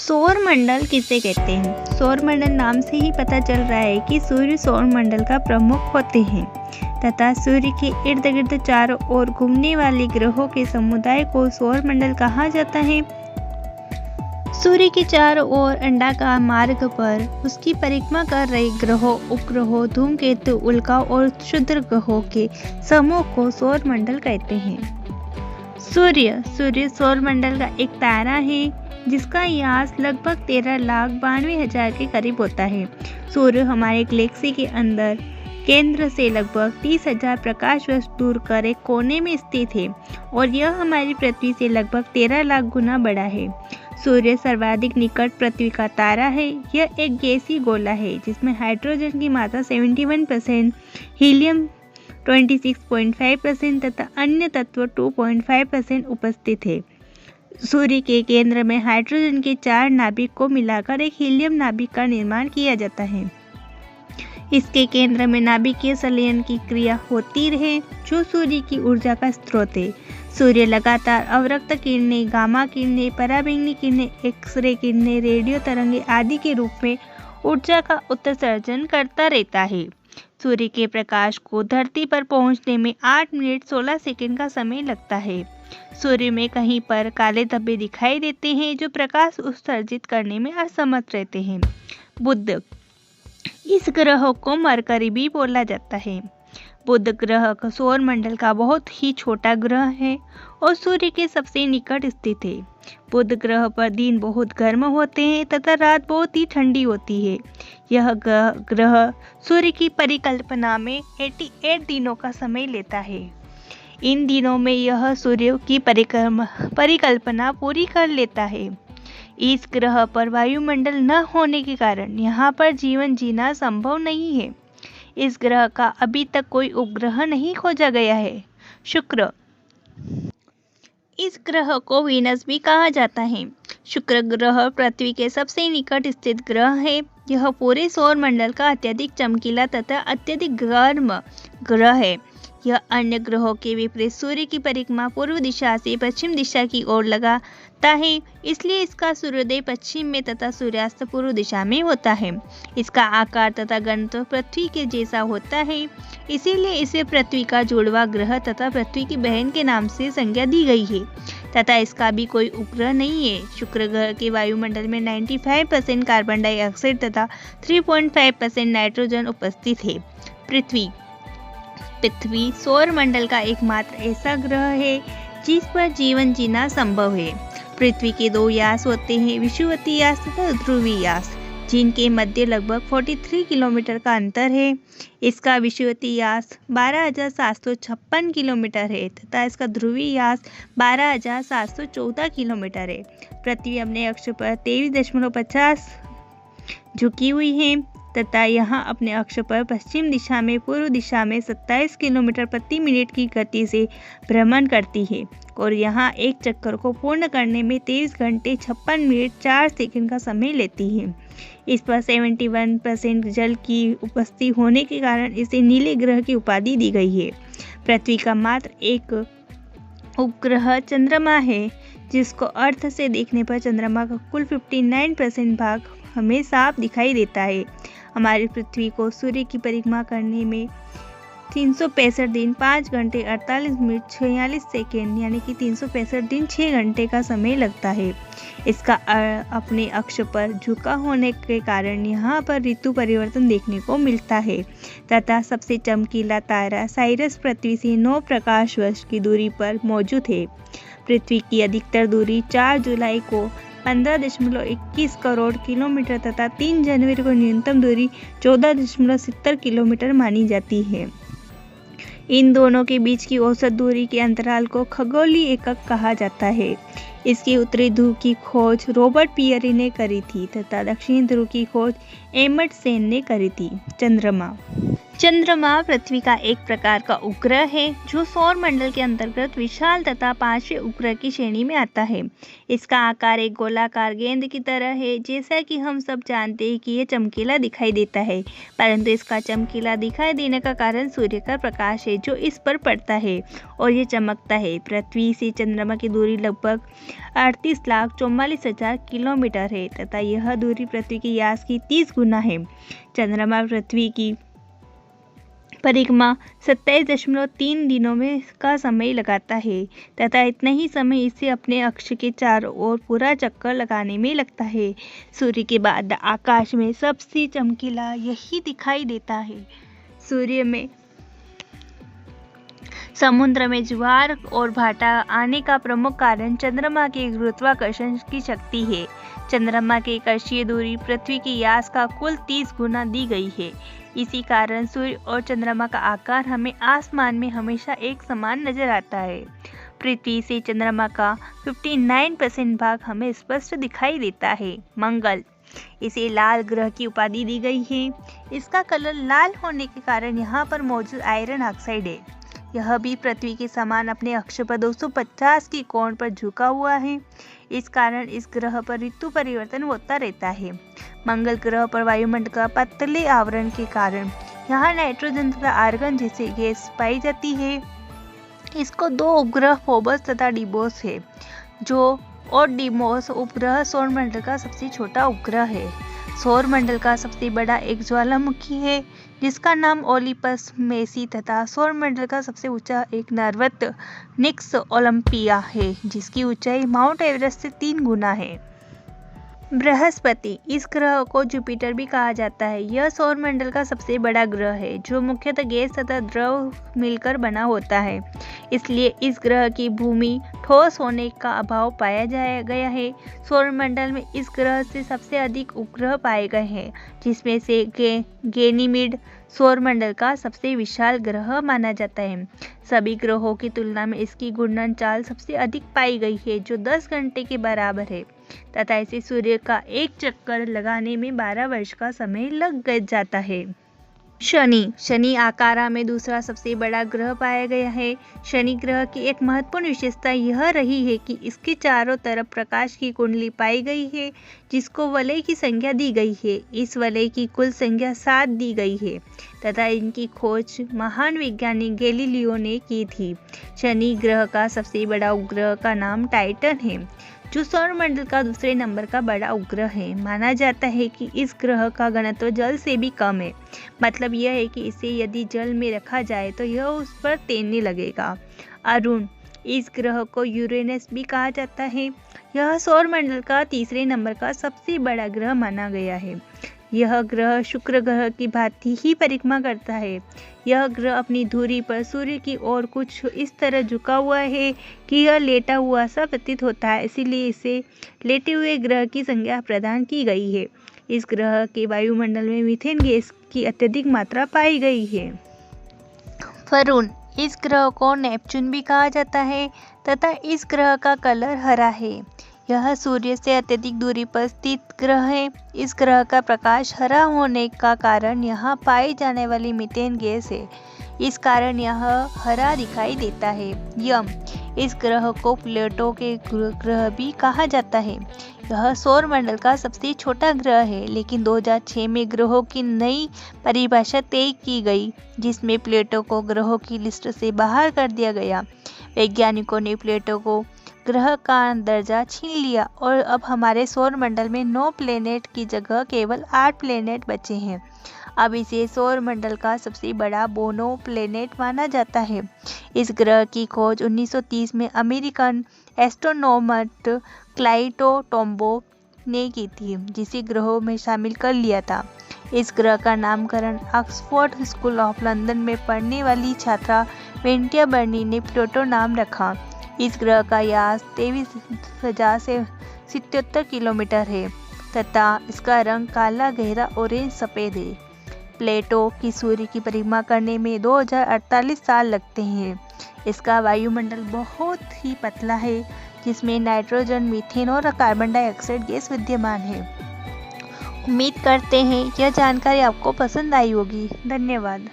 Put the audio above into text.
सौर मंडल किसे कहते हैं? सौर मंडल नाम से ही पता चल रहा है कि सूर्य सौर मंडल का प्रमुख होते हैं तथा सूर्य के इर्द गिर्द चारों ओर घूमने वाले ग्रहों के समुदाय को सौर मंडल कहा जाता है। सूर्य के चारों ओर अंडाकार मार्ग पर उसकी परिक्रमा कर रहे ग्रहों, उपग्रहों, धूमकेतु, उल्का और क्षुद्र ग्रहों के समूह को सौर मंडल कहते हैं। सूर्य सौर मंडल का एक तारा है जिसका व्यास लगभग 13,92,000 के करीब होता है। सूर्य हमारे गैलेक्सी के अंदर केंद्र से लगभग 30,000 प्रकाश वर्ष दूर कर एक कोने में स्थित है और यह हमारी पृथ्वी से लगभग 13 लाख गुना बड़ा है। सूर्य सर्वाधिक निकट पृथ्वी का तारा है। यह एक गैसीय गोला है जिसमें हाइड्रोजन की मात्रा 71%, हीलियम 26.5% तथा अन्य तत्व 2.5% उपस्थित है। सूर्य के केंद्र में हाइड्रोजन के 4 नाभिक को मिलाकर एक हीलियम नाभिक का निर्माण किया जाता है। इसके केंद्र में नाभिकीय संलयन की क्रिया होती रहे जो सूर्य की ऊर्जा का स्रोत है। सूर्य लगातार अवरक्त किरणें, गामा किरणें, पराबैंगनी किरणें, एक्सरे किरणें, रेडियो तरंगें आदि के रूप में ऊर्जा का उत्सर्जन करता रहता है। सूर्य के प्रकाश को धरती पर पहुंचने में 8 मिनट 16 सेकंड का समय लगता है। सूर्य में कहीं पर काले धब्बे दिखाई देते हैं जो प्रकाश उत्सर्जित करने में असमर्थ रहते हैं। बुध, इस ग्रह को मरकरी भी बोला जाता है। बुध ग्रह सौर मंडल का बहुत ही छोटा ग्रह है और सूर्य के सबसे निकट स्थित है। बुध ग्रह पर दिन बहुत गर्म होते हैं तथा रात बहुत ही ठंडी होती है। यह ग्रह सूर्य की परिकल्पना में 88 दिनों का समय लेता है। इन दिनों में यह सूर्य की परिकल्पना पूरी कर लेता है। इस ग्रह पर वायुमंडल न होने के कारण यहाँ पर जीवन जीना संभव नहीं है। इस ग्रह का अभी तक कोई उपग्रह नहीं खोजा गया है। शुक्र, इस ग्रह को वीनस भी कहा जाता है। शुक्र ग्रह पृथ्वी के सबसे निकट स्थित ग्रह है। यह पूरे सौर मंडल का अत्यधिक चमकीला तथा अत्यधिक गर्म ग्रह है। यह अन्य ग्रहों के विपरीत सूर्य की परिक्रमा पूर्व दिशा से पश्चिम दिशा की ओर लगाता है, इसलिए इसका सूर्योदय पश्चिम में तथा सूर्यास्त पूर्व दिशा में होता है। इसका आकार तथा घनत्व पृथ्वी के जैसा होता है, इसीलिए इसे पृथ्वी का जुड़वा ग्रह तथा पृथ्वी की बहन के नाम से संज्ञा दी गई है तथा इसका भी कोई उपग्रह नहीं है। शुक्र ग्रह के वायुमंडल में 95% कार्बन डाइऑक्साइड तथा 3.5% नाइट्रोजन उपस्थित है। पृथ्वी सौर मंडल का एकमात्र ऐसा ग्रह है जिस पर जीवन जीना संभव है। पृथ्वी के 2 यास होते हैं, विषुवतीय यास तथा ध्रुवीय यास, जिनके मध्य लगभग 43 किलोमीटर का अंतर है। इसका विषुवतीय यास 12,756 किलोमीटर है तथा इसका ध्रुवीय यास 12,714 किलोमीटर है। पृथ्वी अपने अक्ष पर 23.50 झुकी हुई है तथा यहाँ अपने अक्ष पर पश्चिम दिशा में पूर्व दिशा में 27 किलोमीटर प्रति मिनट की गति से भ्रमण करती है और यहाँ एक चक्कर को पूर्ण करने में 23 घंटे 56 मिनट 4 सेकंड का समय लेती है। इस पर 71% जल की उपस्थिति होने के कारण इसे नीले ग्रह की उपाधि दी गई है। पृथ्वी का मात्र एक उपग्रह चंद्रमा है, जिसको अर्थ से देखने पर चंद्रमा का कुल 59% भाग हमें साफ दिखाई देता है। हमारी पृथ्वी को सूर्य की परिक्रमा करने में 365 दिन 5 घंटे 48 मिनट 46 सेकेंड यानी कि 365 दिन 6 घंटे का समय लगता है। इसका अपने अक्ष पर झुका होने के कारण यहाँ पर ऋतु परिवर्तन देखने को मिलता है तथा सबसे चमकीला तारा साइरस पृथ्वी से 9 प्रकाश वर्ष की दूरी पर मौजूद है। पृथ्वी की अधिकतर दूरी 4 जुलाई को 15.21 करोड़ किलोमीटर तथा 3 जनवरी को न्यूनतम दूरी 14.70 किलोमीटर मानी जाती है। इन दोनों के बीच की औसत दूरी के अंतराल को खगोलीय एकक कहा जाता है। इसकी उत्तरी ध्रुव की खोज रॉबर्ट पियरी ने करी थी तथा दक्षिणी ध्रुव की खोज एमंड सेन ने करी थी। चंद्रमा, चंद्रमा पृथ्वी का एक प्रकार का उपग्रह है जो सौर मंडल के अंतर्गत विशाल तथा पांचवें उपग्रह की श्रेणी में आता है। इसका आकार एक गोलाकार गेंद की तरह है। जैसा कि हम सब जानते हैं कि यह चमकीला दिखाई देता है, परंतु इसका चमकीला दिखाई देने का कारण सूर्य का प्रकाश है जो इस पर पड़ता है और ये चमकता है। पृथ्वी से चंद्रमा की दूरी लगभग 38,44,000 किलोमीटर है तथा यह दूरी पृथ्वी के व्यास की 30 गुना है। चंद्रमा पृथ्वी की परिक्रमा 27.3 दिनों में का समय लगाता है तथा इतना ही समय इसे अपने अक्ष के चारों ओर पूरा चक्कर लगाने में लगता है। सूर्य के बाद आकाश में सबसे चमकीला यही दिखाई देता है। सूर्य में समुद्र में ज्वार और भाटा आने का प्रमुख कारण चंद्रमा के गुरुत्वाकर्षण की शक्ति है। चंद्रमा की कक्षीय दूरी पृथ्वी के व्यास का कुल 30 गुना दी गई है। इसी कारण सूर्य और चंद्रमा का आकार हमें आसमान में हमेशा एक समान नजर आता है। पृथ्वी से चंद्रमा का 59% भाग हमें स्पष्ट दिखाई देता है। मंगल, इसे लाल ग्रह की उपाधि दी गई है। इसका कलर लाल होने के कारण यहाँ पर मौजूद आयरन ऑक्साइड है। यह भी पृथ्वी के समान अपने अक्ष पर 250 की कोण पर झुका हुआ है। इस कारण इस ग्रह पर ऋतु परिवर्तन होता रहता है। मंगल ग्रह पर वायुमंडल का पतले आवरण के कारण यहाँ नाइट्रोजन तथा आर्गन जैसी गैस पाई जाती है। इसको दो उपग्रह फोबस तथा डिमोस है और डिमोस उपग्रह सौरमंडल का सबसे छोटा उपग्रह है। सौरमंडल का सबसे बड़ा एक ज्वालामुखी है जिसका नाम ओलिपस मेसी तथा सौरमंडल का सबसे ऊंचा एक नर्वत निक्स ओलंपिया है जिसकी ऊंचाई माउंट एवरेस्ट से 3 गुना है। बृहस्पति, इस ग्रह को जुपिटर भी कहा जाता है। यह सौरमंडल का सबसे बड़ा ग्रह है जो मुख्यतः गैस तथा द्रव मिलकर बना होता है। इसलिए इस ग्रह की भूमि ठोस होने का अभाव पाया गया है। सौरमंडल में इस ग्रह से सबसे अधिक उपग्रह पाए गए हैं जिसमें से गैनीमीड सौरमंडल का सबसे विशाल ग्रह माना जाता है। सभी ग्रहों की तुलना में इसकी घूर्णन चाल सबसे अधिक पाई गई है जो 10 घंटे के बराबर है तथा इसे सूर्य का एक चक्कर लगाने में 12 वर्ष का समय लग जाता है। शनि आकार में दूसरा सबसे बड़ा ग्रह पाया गया है। शनि ग्रह की एक महत्वपूर्ण विशेषता यह रही है कि इसके चारों तरफ प्रकाश की कुंडली पाई गई है जिसको वलय की संख्या दी गई है। इस वलय की कुल संख्या 7 दी गई है तथा इनकी खोज महान वैज्ञानिक गैलीलियो ने की थी। शनि ग्रह का सबसे बड़ा उपग्रह का नाम टाइटन है जो सौरमंडल का दूसरे नंबर का बड़ा उपग्रह है। माना जाता है कि इस ग्रह का घनत्व जल से भी कम है। मतलब यह है कि इसे यदि जल में रखा जाए तो यह उस पर तैरने लगेगा। अरुण, इस ग्रह को यूरेनस भी कहा जाता है। यह सौरमंडल का तीसरे नंबर का सबसे बड़ा ग्रह माना गया है। यह ग्रह शुक्र ग्रह की भांति ही परिक्रमा करता है। यह ग्रह अपनी धुरी पर सूर्य की ओर कुछ इस तरह झुका हुआ है कि यह लेटा हुआ सा प्रतीत होता है, इसीलिए इसे लेटे हुए ग्रह की संज्ञा प्रदान की गई है। इस ग्रह के वायुमंडल में मीथेन गैस की अत्यधिक मात्रा पाई गई है। वरुण, इस ग्रह को नेपच्यून भी कहा जाता है तथा इस ग्रह का कलर हरा है। यह सूर्य से अत्यधिक दूरी पर स्थित ग्रह है। इस ग्रह का प्रकाश हरा होने का कारण यहाँ पाई जाने वाली मीथेन गैस है। इस कारण यह हरा दिखाई देता है। यम, इस ग्रह को प्लूटो के ग्रह भी कहा जाता है। यह सौरमंडल का सबसे छोटा ग्रह है लेकिन 2006 में ग्रहों की नई परिभाषा तय की गई जिसमें प्लूटो को ग्रहों की लिस्ट से बाहर कर दिया गया। वैज्ञानिकों ने प्लूटो को ग्रह का दर्जा छीन लिया और अब हमारे सौरमंडल में 9 प्लेनेट की जगह केवल 8 प्लेनेट बचे हैं। अब इसे सौरमंडल का सबसे बड़ा बोनो प्लेनेट माना जाता है। इस ग्रह की खोज 1930 में अमेरिकन एस्ट्रोनॉमर क्लाइटो टोम्बो ने की थी जिसे ग्रहों में शामिल कर लिया था। इस ग्रह का नामकरण ऑक्सफोर्ड स्कूल ऑफ लंदन में पढ़ने वाली छात्रा वेंटिया बर्नी ने प्लूटो नाम रखा। इस ग्रह का व्यास 23,000 से 77 किलोमीटर है तथा इसका रंग काला, गहरा ऑरेंज सफ़ेद है। प्लूटो की सूर्य की परिक्रमा करने में 2048 साल लगते हैं। इसका वायुमंडल बहुत ही पतला है जिसमें नाइट्रोजन, मीथेन और कार्बन डाइऑक्साइड गैस विद्यमान है। उम्मीद करते हैं यह जानकारी आपको पसंद आई होगी। धन्यवाद।